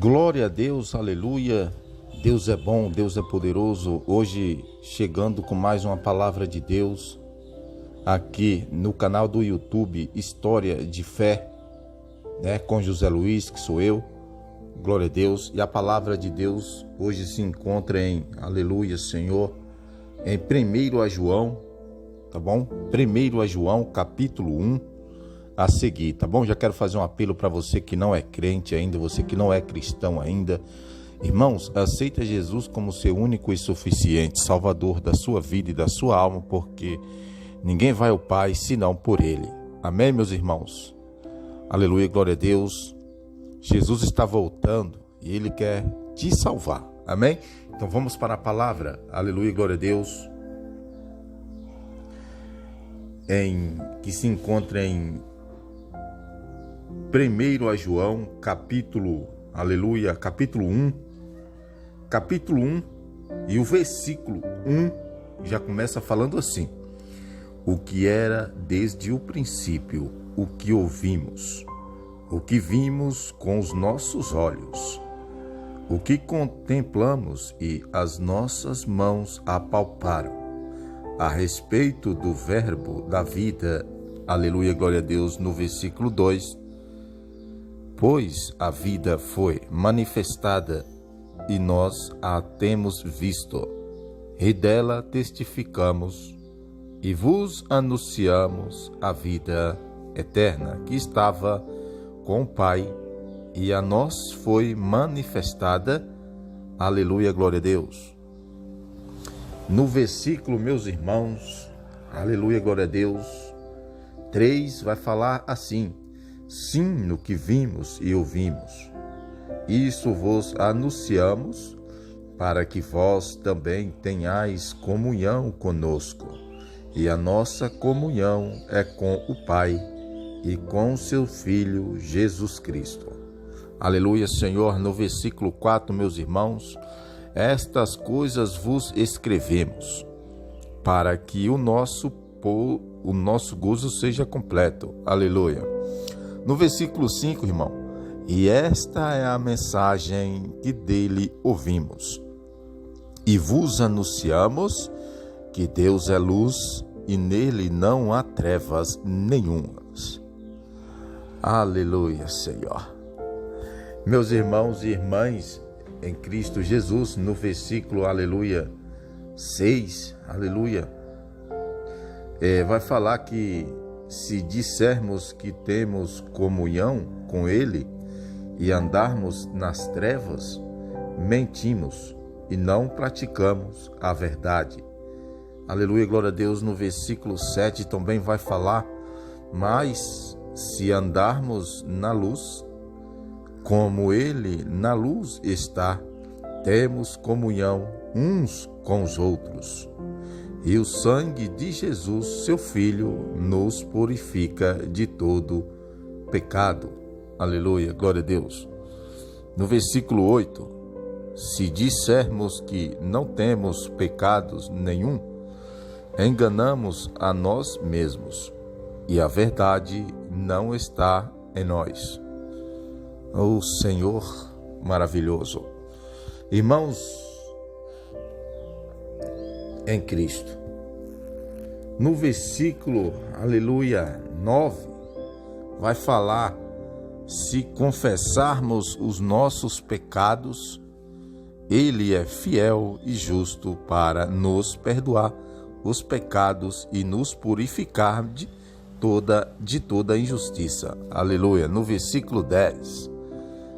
Glória a Deus, aleluia. Deus é bom, Deus é poderoso. Hoje chegando com mais uma palavra de Deus aqui no canal do YouTube História de Fé, com José Luiz, que sou eu. Glória a Deus. E a palavra de Deus hoje se encontra em, aleluia, Senhor, em 1 João, tá bom? 1 João, capítulo 1, a seguir, tá bom? Já quero fazer um apelo para você que não é crente ainda, você que não é cristão ainda. Irmãos, aceita Jesus como seu único e suficiente Salvador da sua vida e da sua alma, porque ninguém vai ao Pai senão por Ele. Amém, meus irmãos? Aleluia, glória a Deus. Jesus está voltando e Ele quer te salvar. Amém? Então vamos para a palavra. Aleluia, glória a Deus. Que se encontra em 1 João, capítulo 1, e o versículo 1 já começa falando assim: o que era desde o princípio, o que ouvimos, o que vimos com os nossos olhos, o que contemplamos e as nossas mãos apalparam, a respeito do verbo da vida. Aleluia, glória a Deus. No versículo 2, pois a vida foi manifestada e nós a temos visto, e dela testificamos e vos anunciamos a vida eterna que estava com o Pai e a nós foi manifestada. Aleluia, glória a Deus. No versículo, meus irmãos, aleluia, glória a Deus, 3 vai falar assim: sim, no que vimos e ouvimos, isso vos anunciamos, para que vós também tenhais comunhão conosco. E a nossa comunhão é com o Pai e com seu Filho Jesus Cristo. Aleluia, Senhor. No versículo 4, meus irmãos, estas coisas vos escrevemos, para que o nosso gozo seja completo. Aleluia. No versículo 5, irmão, e esta é a mensagem que dele ouvimos, e vos anunciamos que Deus é luz e nele não há trevas nenhumas. Aleluia, Senhor. Meus irmãos e irmãs em Cristo Jesus, no versículo, aleluia, 6, aleluia, vai falar que se dissermos que temos comunhão com Ele e andarmos nas trevas, mentimos e não praticamos a verdade. Aleluia, glória a Deus. No versículo 7 também vai falar: mas se andarmos na luz, como Ele na luz está, temos comunhão uns com os outros. E o sangue de Jesus, seu Filho, nos purifica de todo pecado. Aleluia, glória a Deus. No versículo 8, se dissermos que não temos pecados nenhum, enganamos a nós mesmos, e a verdade não está em nós. Oh, Senhor maravilhoso. Irmãos em Cristo, no versículo, aleluia, 9, vai falar: se confessarmos os nossos pecados, Ele é fiel e justo para nos perdoar os pecados e nos purificar de toda injustiça. Aleluia. No versículo 10,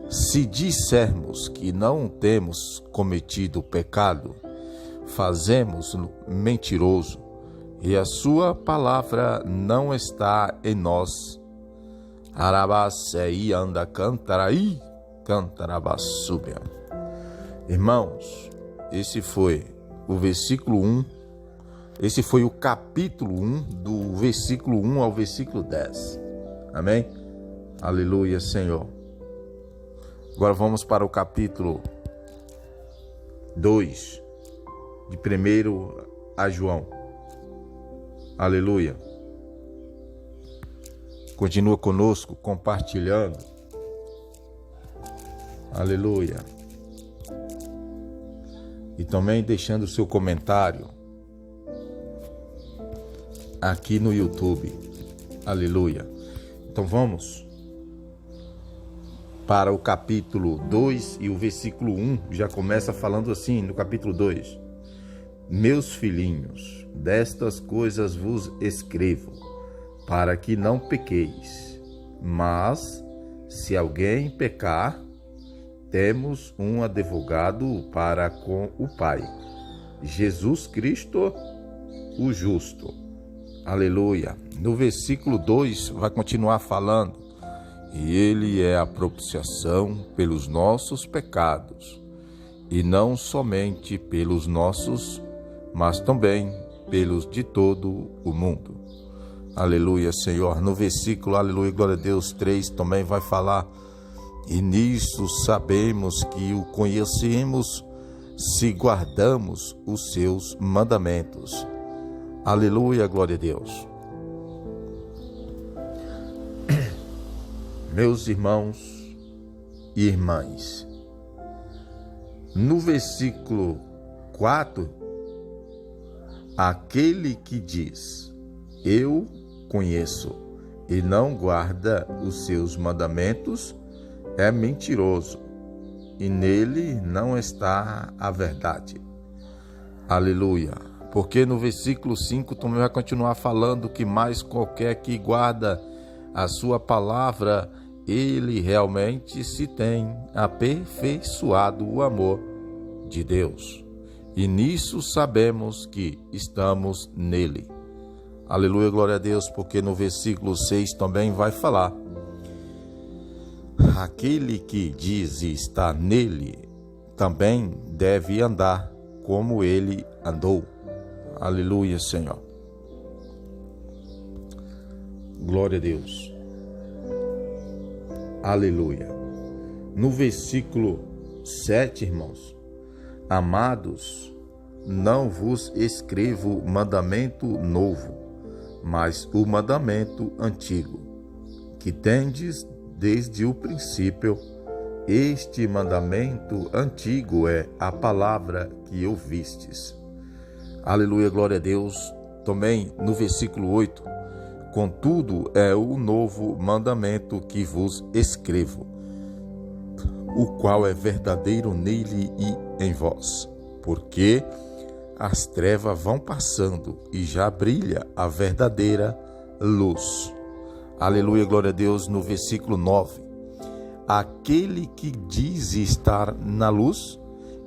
se dissermos que não temos cometido pecado, fazemos-no mentiroso, e a sua palavra não está em nós. Arabacei anda cantaraí, cantarabasúbia. Irmãos, esse foi o versículo 1. Esse foi o capítulo 1, do versículo 1 ao versículo 10. Amém? Aleluia, Senhor. Agora vamos para o capítulo 2, de 1 João. Aleluia. Continua conosco, compartilhando Aleluia. E também deixando o seu comentário aqui no YouTube. Aleluia. Então vamos para o capítulo 2 e o versículo 1 já começa falando assim, no capítulo 2. Meus filhinhos, destas coisas vos escrevo, para que não pequeis. Mas, se alguém pecar, temos um advogado para com o Pai, Jesus Cristo, o justo. Aleluia. No versículo 2 vai continuar falando: e ele é a propiciação pelos nossos pecados, e não somente pelos nossos, mas também pelos de todo o mundo. Aleluia, Senhor. No versículo, aleluia, glória a Deus, 3 também vai falar: e nisso sabemos que o conhecemos se guardamos os seus mandamentos. Aleluia, glória a Deus. Meus irmãos e irmãs, no versículo 4, aquele que diz, eu conheço, e não guarda os seus mandamentos, é mentiroso, e nele não está a verdade. Aleluia. Porque no versículo 5 também vai continuar falando que mais qualquer que guarda a sua palavra, ele realmente se tem aperfeiçoado o amor de Deus. E nisso sabemos que estamos nele. Aleluia, glória a Deus, porque no versículo 6 também vai falar: aquele que diz estar nele, também deve andar como ele andou. Aleluia, Senhor. Glória a Deus. Aleluia. No versículo 7, irmãos: amados, não vos escrevo mandamento novo, mas o mandamento antigo, que tendes desde o princípio. Este mandamento antigo é a palavra que ouvistes. Aleluia, glória a Deus. Também no versículo 8: contudo é o novo mandamento que vos escrevo, o qual é verdadeiro nele e em vós, porque as trevas vão passando e já brilha a verdadeira luz. Aleluia, glória a Deus. No versículo 9: aquele que diz estar na luz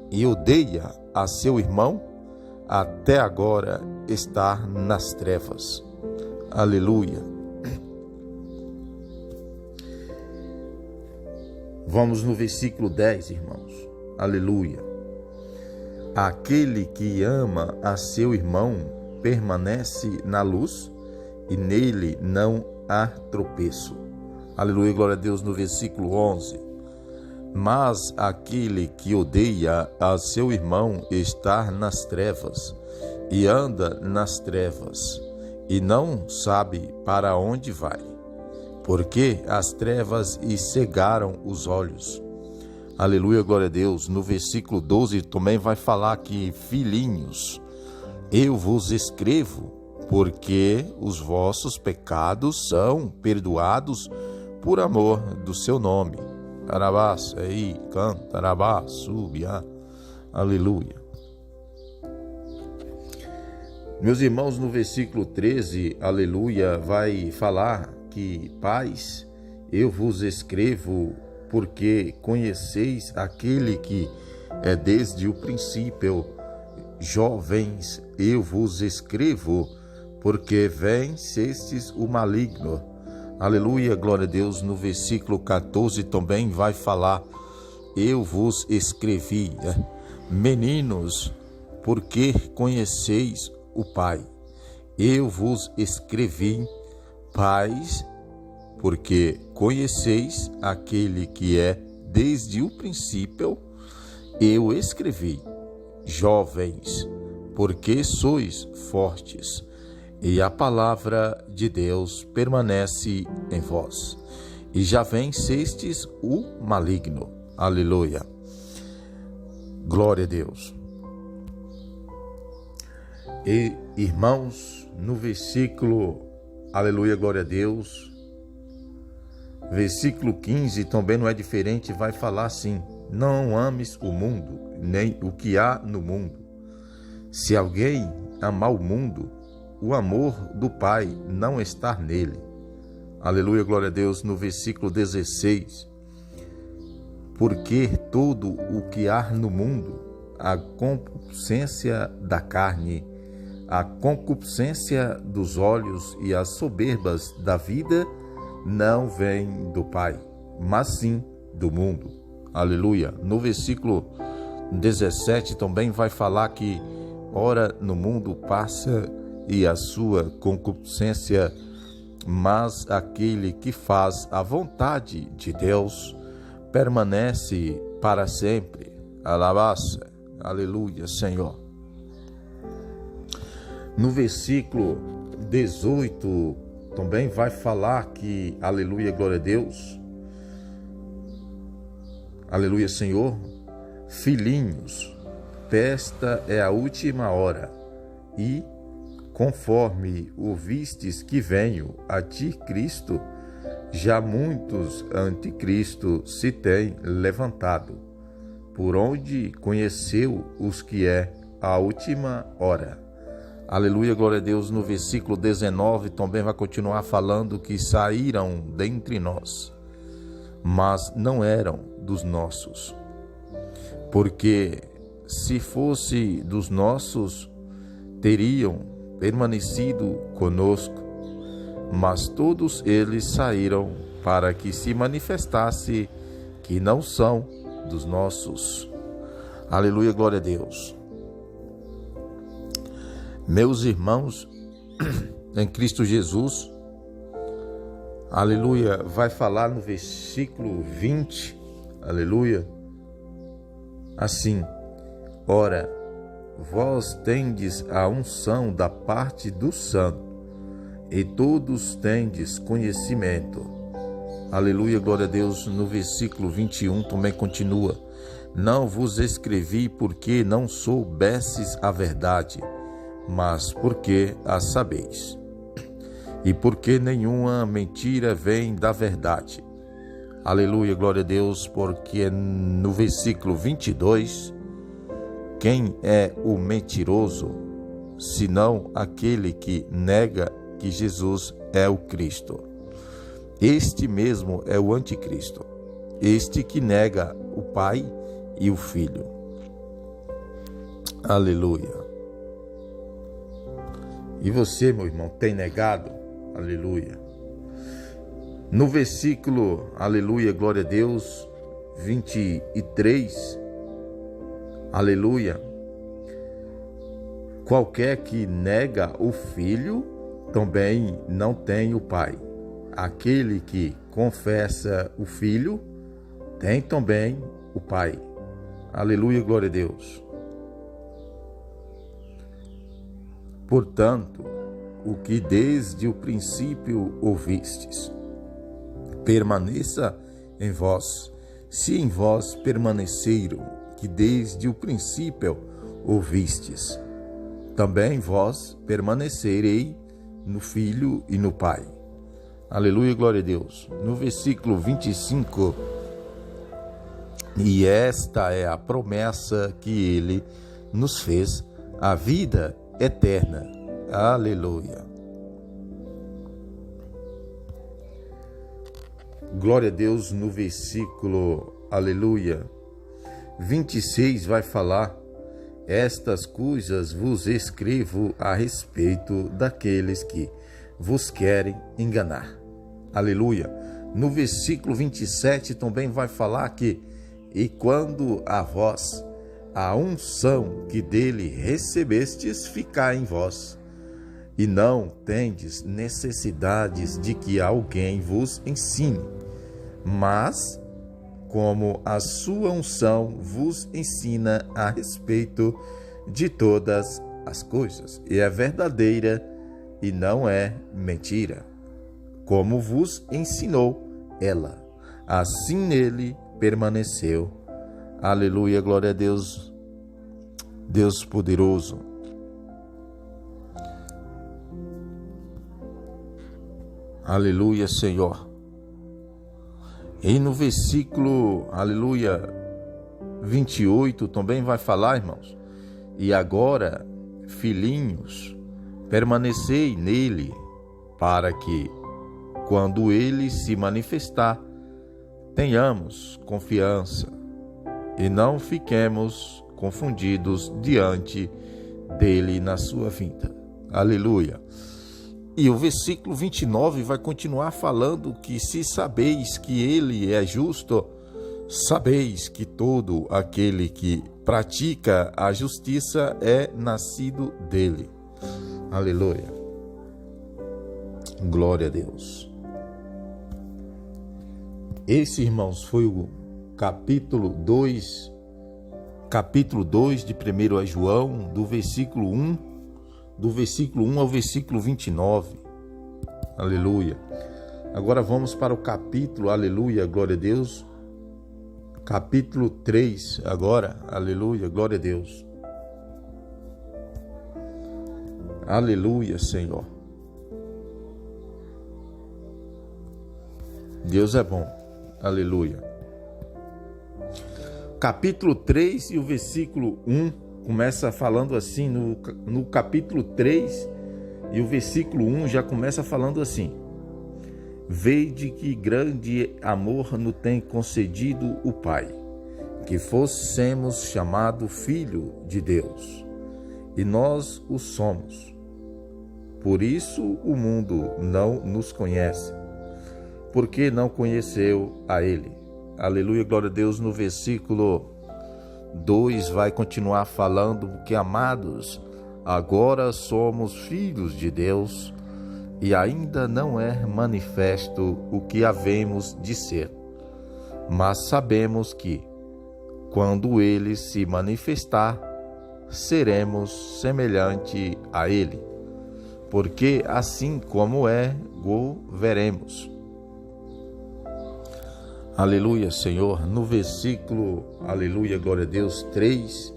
e odeia a seu irmão, até agora está nas trevas. Aleluia. Vamos no versículo 10, irmãos. Aleluia. Aquele que ama a seu irmão permanece na luz e nele não há tropeço. Aleluia, glória a Deus. No versículo 11: mas aquele que odeia a seu irmão está nas trevas e anda nas trevas e não sabe para onde vai, porque as trevas lhe cegaram os olhos. Aleluia, glória a Deus. No versículo 12 também vai falar que: filhinhos, eu vos escrevo, porque os vossos pecados são perdoados por amor do seu nome. Arabás, aí, canta, arabás, subia. Aleluia. Meus irmãos, no versículo 13, aleluia, vai falar que: pais, eu vos escrevo, porque conheceis aquele que é desde o princípio. Jovens, eu vos escrevo, porque vencestes o maligno. Aleluia, glória a Deus. No versículo 14 também vai falar: eu vos escrevi, meninos, porque conheceis o Pai. Eu vos escrevi, pais, porque conheceis aquele que é desde o princípio. Eu escrevi, jovens, porque sois fortes, e a palavra de Deus permanece em vós, e já vencestes o maligno. Aleluia. Glória a Deus. E, irmãos, no versículo, aleluia, glória a Deus, versículo 15 também não é diferente, vai falar assim: não ames o mundo, nem o que há no mundo. Se alguém amar o mundo, o amor do Pai não está nele. Aleluia, glória a Deus. No versículo 16, porque tudo o que há no mundo, a concupiscência da carne, a concupiscência dos olhos e as soberbas da vida, não vem do Pai, mas sim do mundo. Aleluia. No versículo 17 também vai falar que, ora, no mundo passa e a sua concupiscência, mas aquele que faz a vontade de Deus permanece para sempre. Alabaça. Aleluia, Senhor. No versículo 18 também vai falar que, aleluia, glória a Deus, aleluia, Senhor, filhinhos, esta é a última hora, e conforme ouvistes que venho a ti Cristo, já muitos anticristo se têm levantado, por onde conheceu os que é a última hora. Aleluia, glória a Deus. No versículo 19 também vai continuar falando que saíram dentre nós, mas não eram dos nossos. Porque se fosse dos nossos, teriam permanecido conosco, mas todos eles saíram para que se manifestasse que não são dos nossos. Aleluia, glória a Deus. Meus irmãos, em Cristo Jesus, aleluia, vai falar no versículo 20, aleluia, assim: ora, vós tendes a unção da parte do Santo, e todos tendes conhecimento. Aleluia, glória a Deus. No versículo 21 também continua: não vos escrevi porque não soubesses a verdade, mas porque a sabeis, e porque nenhuma mentira vem da verdade. Aleluia, glória a Deus, porque no versículo 22, quem é o mentiroso, senão aquele que nega que Jesus é o Cristo? Este mesmo é o anticristo, este que nega o Pai e o Filho. Aleluia. E você, meu irmão, tem negado? Aleluia. No versículo, aleluia, glória a Deus, 23, aleluia, qualquer que nega o Filho, também não tem o Pai. Aquele que confessa o Filho, tem também o Pai. Aleluia, glória a Deus. Portanto, o que desde o princípio ouvistes, permaneça em vós. Se em vós permaneceram que desde o princípio ouvistes, também vós permanecerei no Filho e no Pai. Aleluia, glória a Deus. No versículo 25, e esta é a promessa que ele nos fez, a vida eterna. Aleluia. Glória a Deus. No versículo, aleluia, 26 vai falar: estas coisas vos escrevo a respeito daqueles que vos querem enganar. Aleluia. No versículo 27 também vai falar que: e quando a vós a unção que dele recebestes ficar em vós, e não tendes necessidades de que alguém vos ensine, mas como a sua unção vos ensina a respeito de todas as coisas, e é verdadeira e não é mentira, como vos ensinou ela, assim nele permaneceu. Aleluia, glória a Deus, Deus poderoso. Aleluia, Senhor. E no versículo, aleluia, 28 também vai falar, irmãos: e agora, filhinhos, permanecei nele, para que, quando ele se manifestar, tenhamos confiança e não fiquemos confundidos diante dele na sua vinda. Aleluia. E o versículo 29 vai continuar falando que se sabeis que ele é justo, sabeis que todo aquele que pratica a justiça é nascido dele. Aleluia. Glória a Deus. Esse, irmãos, foi o capítulo 2 de 1 João, do versículo 1 ao versículo 29. Aleluia. Agora vamos para o capítulo, aleluia, glória a Deus. Capítulo 3 agora, aleluia, glória a Deus. Aleluia, Senhor. Deus é bom. Aleluia. Capítulo 3 e o versículo 1 começa falando assim, no capítulo 3 e o versículo 1 já começa falando assim: veide que grande amor nos tem concedido o Pai, que fossemos chamados filho de Deus, e nós o somos. Por isso o mundo não nos conhece, porque não conheceu a Ele. Aleluia, glória a Deus. No versículo 2 vai continuar falando que, amados, agora somos filhos de Deus e ainda não é manifesto o que havemos de ser. Mas sabemos que, quando Ele se manifestar, seremos semelhante a Ele, porque assim como é, o veremos. Aleluia, Senhor. No versículo, aleluia, glória a Deus, 3,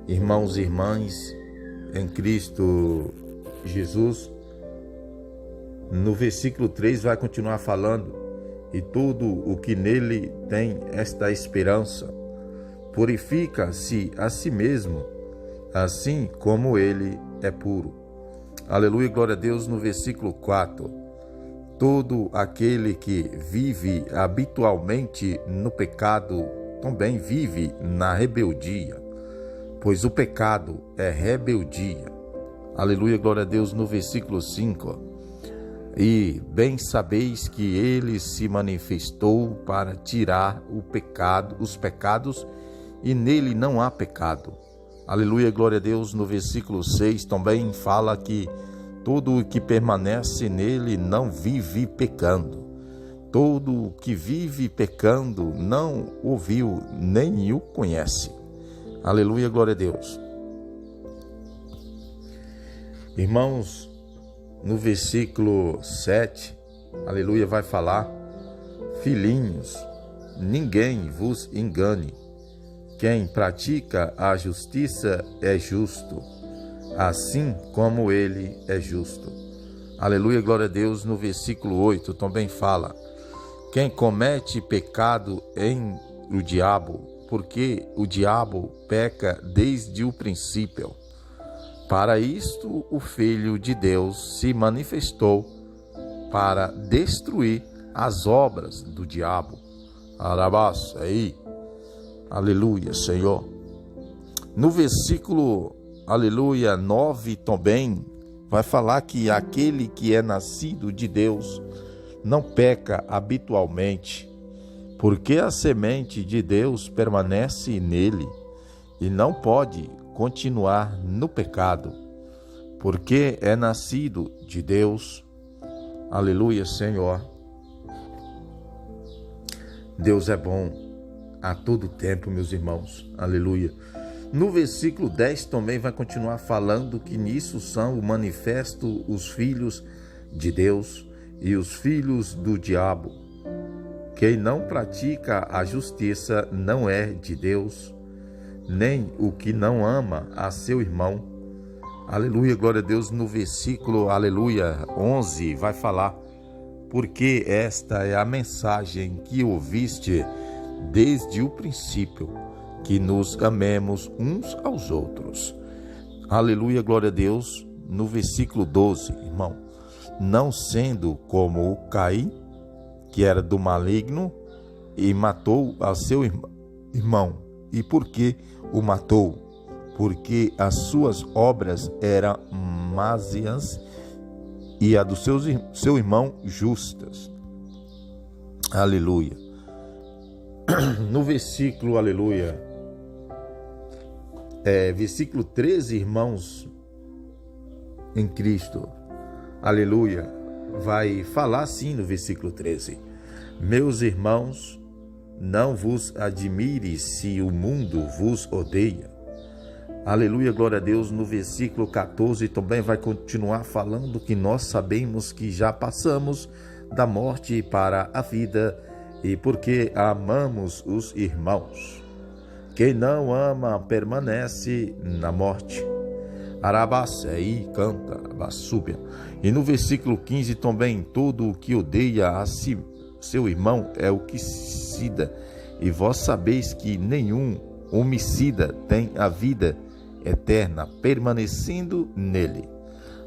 irmãos e irmãs em Cristo Jesus, no versículo 3 vai continuar falando: e tudo o que nele tem esta esperança, purifica-se a si mesmo, assim como ele é puro. Aleluia, glória a Deus. No versículo 4, todo aquele que vive habitualmente no pecado também vive na rebeldia, pois o pecado é rebeldia. Aleluia, glória a Deus. No versículo 5, e bem sabeis que ele se manifestou para tirar os pecados, e nele não há pecado. Aleluia, glória a Deus. No versículo 6 também fala que todo o que permanece nele não vive pecando. Todo o que vive pecando não o viu, nem o conhece. Aleluia, glória a Deus. Irmãos, no versículo 7, aleluia, vai falar: filhinhos, ninguém vos engane. Quem pratica a justiça é justo, assim como ele é justo. Aleluia, glória a Deus. No versículo 8 também fala: quem comete pecado em o diabo, porque o diabo peca desde o princípio. Para isto o Filho de Deus se manifestou, para destruir as obras do diabo. Arabás, aí. Aleluia, Senhor. No versículo, aleluia, 9 também vai falar que aquele que é nascido de Deus não peca habitualmente, porque a semente de Deus permanece nele e não pode continuar no pecado, porque é nascido de Deus. Aleluia, Senhor. Deus é bom a todo tempo, meus irmãos. Aleluia. No versículo 10 também vai continuar falando que nisso são manifestos os filhos de Deus e os filhos do diabo. Quem não pratica a justiça não é de Deus, nem o que não ama a seu irmão. Aleluia, glória a Deus. No versículo, aleluia, 11, vai falar: porque esta é a mensagem que ouviste desde o princípio, que nos amemos uns aos outros. Aleluia, glória a Deus. No versículo 12, irmão, não sendo como o Caim, que era do maligno, e matou a seu irmão. E por que o matou? Porque as suas obras eram másias e a do seu irmão justas. Aleluia. No versículo, aleluia, versículo 13, irmãos em Cristo, aleluia, vai falar assim no versículo 13: meus irmãos, não vos admire se o mundo vos odeia. Aleluia, glória a Deus. No versículo 14 também vai continuar falando que nós sabemos que já passamos da morte para a vida, e porque amamos os irmãos. Quem não ama permanece na morte. Arabacei canta, Bassúbia. E no versículo 15 também: todo o que odeia a si, seu irmão é o homicida, e vós sabeis que nenhum homicida tem a vida eterna permanecendo nele.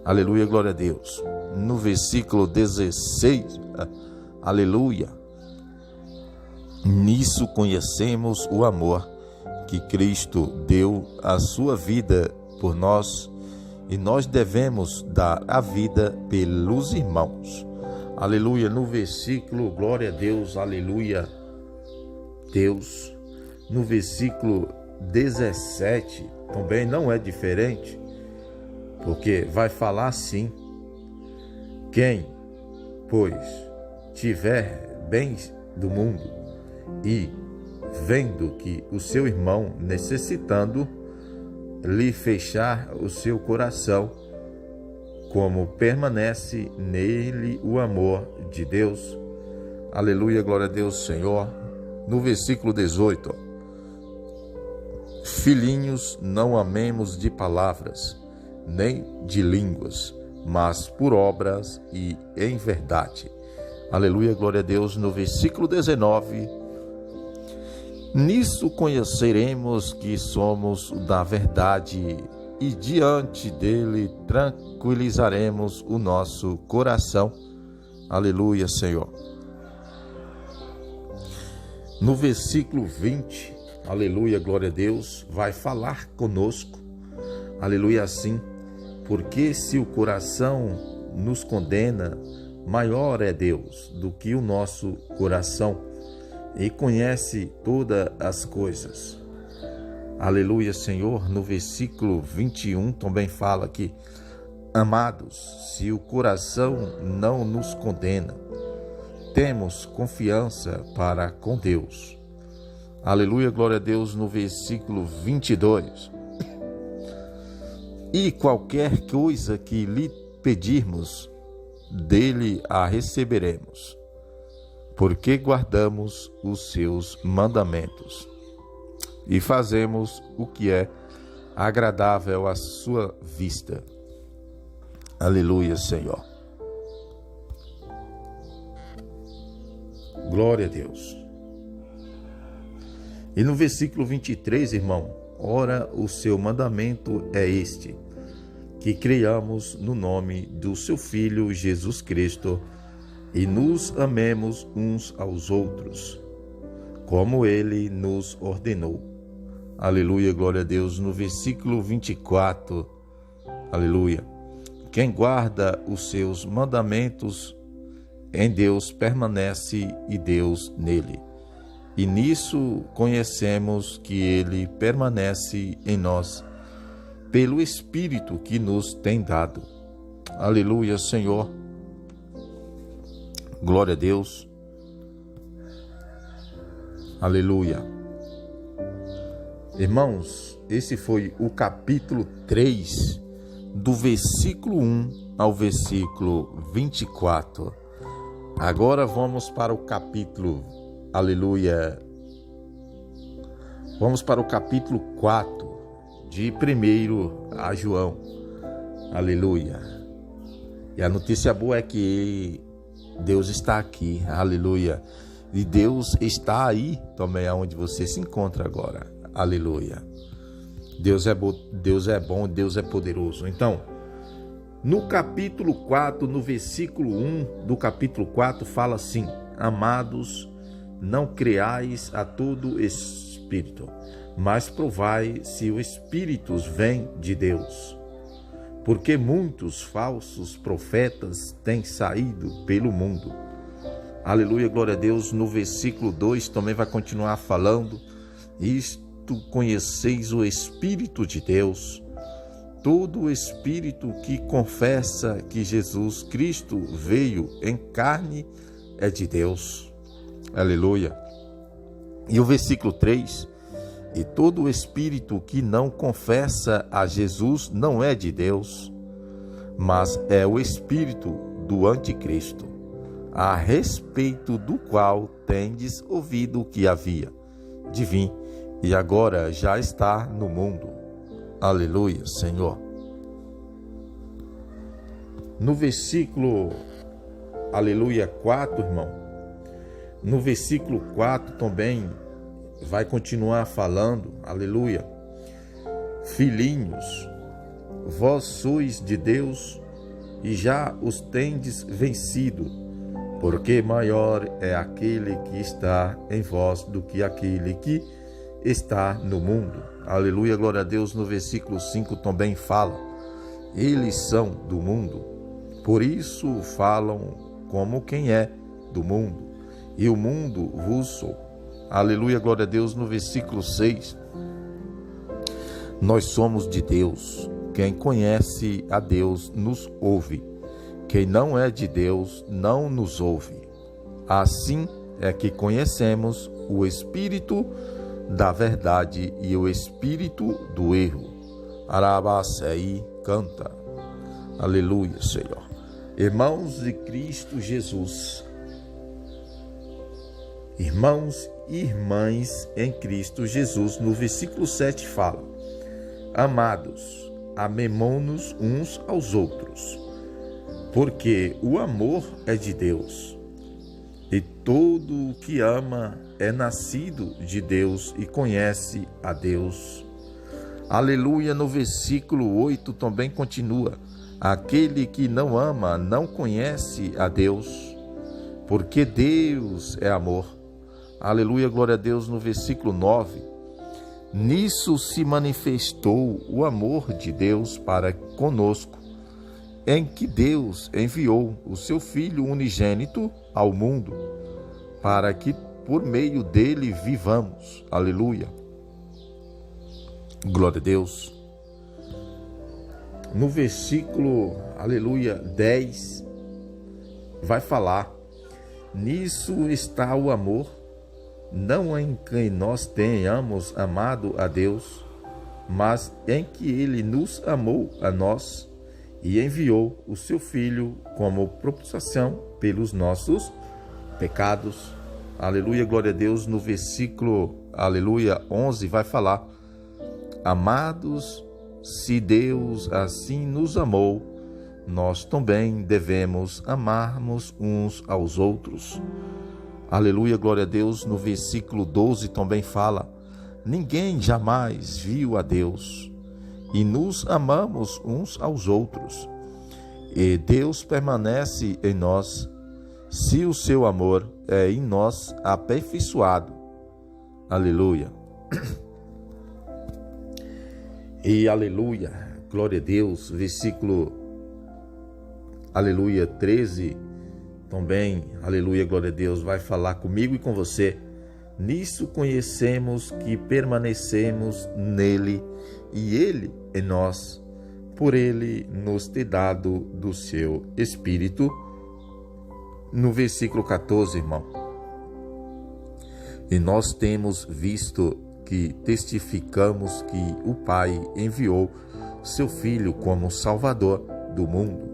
Aleluia, glória a Deus. No versículo 16, aleluia, nisso conhecemos o amor, que Cristo deu a sua vida por nós, e nós devemos dar a vida pelos irmãos. Aleluia. No versículo, glória a Deus, aleluia, Deus. No versículo 17 também não é diferente, porque vai falar assim: quem, pois, tiver bens do mundo e vendo que o seu irmão necessitando, lhe fechar o seu coração, como permanece nele o amor de Deus. Aleluia, glória a Deus, Senhor. No versículo 18, filhinhos, não amemos de palavras, nem de línguas, mas por obras e em verdade. Aleluia, glória a Deus. No versículo 19, nisso conheceremos que somos da verdade, e diante dele tranquilizaremos o nosso coração. Aleluia, Senhor. No versículo 20, aleluia, glória a Deus, vai falar conosco, aleluia, assim: porque se o coração nos condena, maior é Deus do que o nosso coração, e conhece todas as coisas. Aleluia, Senhor. No versículo 21 também fala que: amados, se o coração não nos condena, temos confiança para com Deus. Aleluia, glória a Deus. No versículo 22, e qualquer coisa que lhe pedirmos, dele a receberemos, porque guardamos os seus mandamentos e fazemos o que é agradável à sua vista. Aleluia, Senhor. Glória a Deus. E no versículo 23, irmão: ora, o seu mandamento é este, que creiamos no nome do seu Filho Jesus Cristo, e nos amemos uns aos outros, como ele nos ordenou. Aleluia, glória a Deus. No versículo 24, aleluia: quem guarda os seus mandamentos, em Deus permanece e Deus nele. E nisso conhecemos que ele permanece em nós, pelo Espírito que nos tem dado. Aleluia, Senhor. Glória a Deus. Aleluia. Irmãos, esse foi o capítulo 3, do versículo 1 ao versículo 24. Agora vamos para o capítulo, aleluia, vamos para o capítulo 4 de 1 a João, aleluia. E a notícia boa é que Deus está aqui, aleluia. E Deus está aí também aonde você se encontra agora, aleluia. Deus é bom, Deus é poderoso. Então, no capítulo 4, no versículo 1 do capítulo 4, fala assim: amados, não creais a todo espírito, mas provai se os espíritos vêm de Deus. Porque muitos falsos profetas têm saído pelo mundo. Aleluia, glória a Deus. No versículo 2 também vai continuar falando: isto conheceis o Espírito de Deus. Todo espírito que confessa que Jesus Cristo veio em carne é de Deus. Aleluia. E o versículo 3: e todo espírito que não confessa a Jesus não é de Deus, mas é o espírito do anticristo, a respeito do qual tendes ouvido que havia de vir, e agora já está no mundo. Aleluia, Senhor. No versículo, aleluia, 4, irmão. No versículo 4 também vai continuar falando, aleluia. Filhinhos, vós sois de Deus e já os tendes vencido, porque maior é aquele que está em vós do que aquele que está no mundo. Aleluia, glória a Deus. No versículo 5 também fala: eles são do mundo, por isso falam como quem é do mundo, e o mundo vos sou. Aleluia, glória a Deus. No versículo 6, nós somos de Deus. Quem conhece a Deus nos ouve. Quem não é de Deus não nos ouve. Assim é que conhecemos o Espírito da verdade e o espírito do erro. Arabacei canta. Aleluia, Senhor. Irmãos de Cristo Jesus, irmãos e irmãs em Cristo Jesus, no versículo 7 fala: amados, amemo-nos uns aos outros, porque o amor é de Deus. E todo o que ama é nascido de Deus e conhece a Deus. Aleluia, no versículo 8 também continua: aquele que não ama não conhece a Deus, porque Deus é amor. Aleluia, glória a Deus. No versículo 9: nisso se manifestou o amor de Deus para conosco, em que Deus enviou o seu Filho unigênito ao mundo, para que por meio dele vivamos. Aleluia. Glória a Deus. No versículo, aleluia, 10, vai falar: nisso está o amor, não em que nós tenhamos amado a Deus, mas em que ele nos amou a nós e enviou o seu Filho como propiciação pelos nossos pecados. Aleluia, glória a Deus. No versículo, aleluia, 11 vai falar: amados, se Deus assim nos amou, nós também devemos amarmos uns aos outros. Aleluia, glória a Deus. No versículo 12 também fala: ninguém jamais viu a Deus, e nos amamos uns aos outros, e Deus permanece em nós, se o seu amor é em nós aperfeiçoado. Aleluia. E aleluia, glória a Deus. Versículo, aleluia, 13 também, aleluia, glória a Deus, vai falar comigo e com você: nisso conhecemos que permanecemos nele e ele em nós, por ele nos ter dado do seu Espírito. No versículo 14, irmão: e nós temos visto que testificamos que o Pai enviou seu Filho como Salvador do mundo.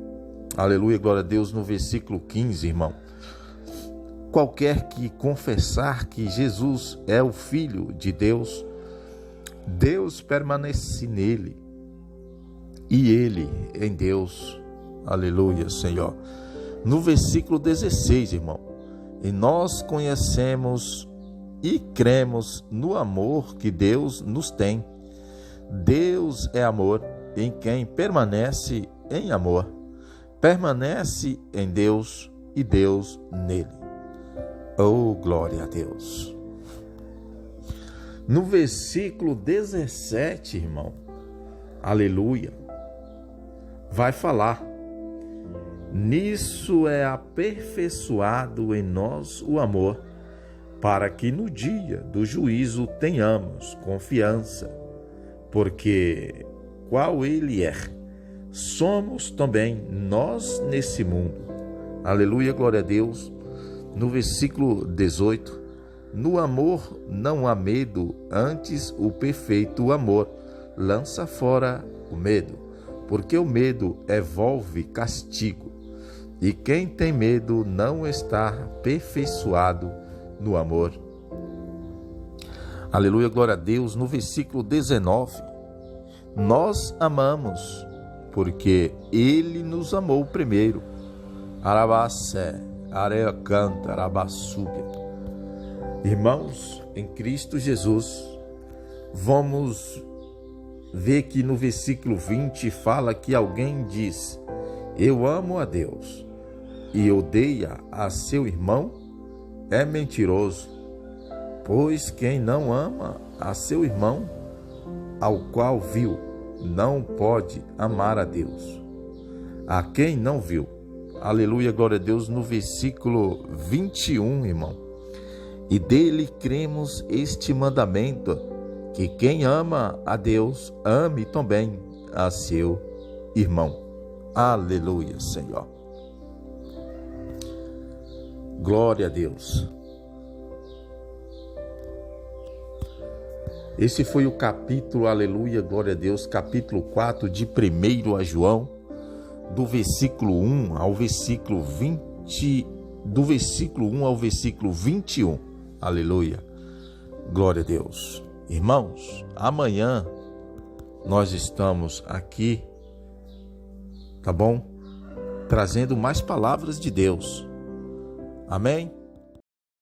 Aleluia, glória a Deus. No versículo 15, irmão: qualquer que confessar que Jesus é o Filho de Deus, Deus permanece nele e ele em Deus. Aleluia, Senhor. No versículo 16, irmão, e nós conhecemos e cremos no amor que Deus nos tem. Deus é amor, em quem permanece em amor, permanece em Deus e Deus nele. Oh, glória a Deus. No versículo 17, irmão, aleluia, vai falar: nisso é aperfeiçoado em nós o amor, para que no dia do juízo tenhamos confiança, porque qual ele é, somos também nós nesse mundo. Aleluia, glória a Deus. No versículo 18, no amor não há medo, antes o perfeito amor lança fora o medo, porque o medo envolve castigo, e quem tem medo não está aperfeiçoado no amor. Aleluia, glória a Deus. No versículo 19, nós amamos, porque ele nos amou primeiro. Arabassé, areia canta, arabassúbia. Irmãos, em Cristo Jesus, vamos ver que no versículo 20 fala que alguém diz: eu amo a Deus e odeia a seu irmão, é mentiroso, pois quem não ama a seu irmão, ao qual viu, não pode amar a Deus, a quem não viu. Aleluia, glória a Deus. No versículo 21, irmão, e dele cremos este mandamento, que quem ama a Deus, ame também a seu irmão. Aleluia, Senhor. Glória a Deus. Esse foi o capítulo, aleluia, glória a Deus, capítulo 4 de 1 a João, do versículo 1 ao versículo 20, do versículo 1 ao versículo 21. Aleluia. Glória a Deus. Irmãos, amanhã nós estamos aqui, tá bom? Trazendo mais palavras de Deus. Amém?